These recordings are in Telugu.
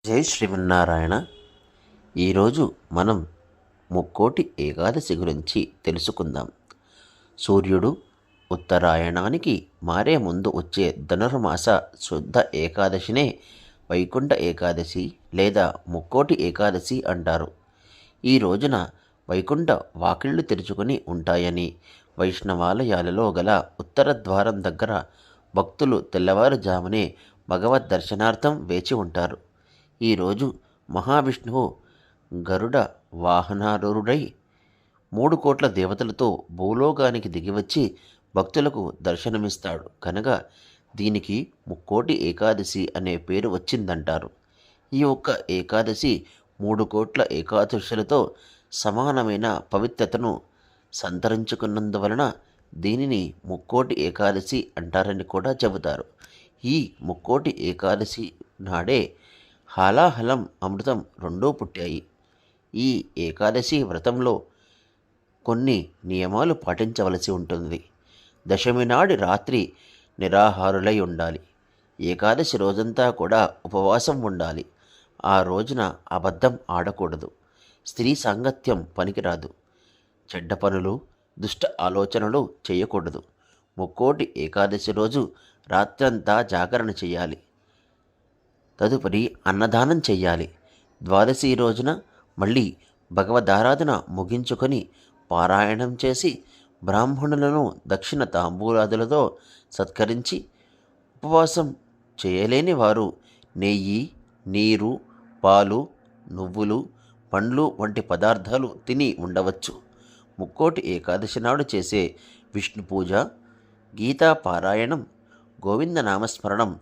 జై శ్రీమన్నారాయణ. ఈరోజు మనం ముక్కోటి ఏకాదశి గురించి తెలుసుకుందాం. సూర్యుడు ఉత్తరాయణానికి మారే ముందు వచ్చే ధనుర్మాస శుద్ధ ఏకాదశినే వైకుంఠ ఏకాదశి లేదా ముక్కోటి ఏకాదశి అంటారు. ఈ రోజున వైకుంఠ వాకిళ్లు తెరుచుకొని ఉంటాయని, వైష్ణవాలయాలలో గల ఉత్తర ద్వారం దగ్గర భక్తులు తెల్లవారుజామునే భగవద్ దర్శనార్థం వేచి ఉంటారు. ఈరోజు మహావిష్ణువు గరుడ వాహనారూఢుడై 3 కోట్ల దేవతలతో భూలోకానికి దిగివచ్చి భక్తులకు దర్శనమిస్తాడు కనుక దీనికి ముక్కోటి ఏకాదశి అనే పేరు వచ్చిందంటారు. ఈ ఒక్క ఏకాదశి 3 కోట్ల ఏకాదశులతో సమానమైన పవిత్రతను సంతరించుకున్నందువలన దీనిని ముక్కోటి ఏకాదశి అంటారని కూడా చెబుతారు. ఈ ముక్కోటి ఏకాదశి నాడే హాలాహలం అమృతం రెండూ పుట్టాయి. ఈ ఏకాదశి వ్రతంలో కొన్ని నియమాలు పాటించవలసి ఉంటుంది. దశమి నాడి రాత్రి నిరాహారులై ఉండాలి. ఏకాదశి రోజంతా కూడా ఉపవాసం ఉండాలి. ఆ రోజున అబద్ధం ఆడకూడదు. స్త్రీ సాంగత్యం పనికిరాదు. చెడ్డ పనులు, దుష్ట ఆలోచనలు చేయకూడదు. ముక్కోటి ఏకాదశి రోజు రాత్రంతా జాగరణ చేయాలి. తదుపరి అన్నదానం చెయ్యాలి. ద్వాదశి రోజున మళ్ళీ భగవదారాధన ముగించుకొని పారాయణం చేసి బ్రాహ్మణులను దక్షిణ తాంబూలాదులతో సత్కరించి, ఉపవాసం చేయలేని వారు నెయ్యి, నీరు, పాలు, నువ్వులు, పండ్లు వంటి పదార్థాలు తిని ఉండవచ్చు. ముక్కోటి ఏకాదశి నాడు చేసే విష్ణు పూజ, గీతా పారాయణం, గోవింద నామస్మరణం,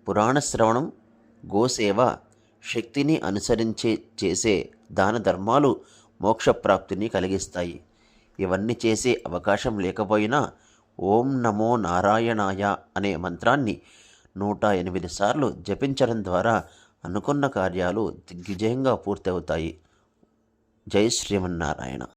పురాణ శ్రవణం, గోసేవ, శక్తిని అనుసరించి చేసే దాన ధర్మాలు మోక్షప్రాప్తిని కలిగిస్తాయి. ఇవన్నీ చేసే అవకాశం లేకపోయినా ఓం నమో నారాయణాయ అనే మంత్రాన్ని 108 సార్లు జపించడం ద్వారా అనుకున్న కార్యాలు దిగ్విజయంగా పూర్తవుతాయి. జై శ్రీమన్నారాయణ.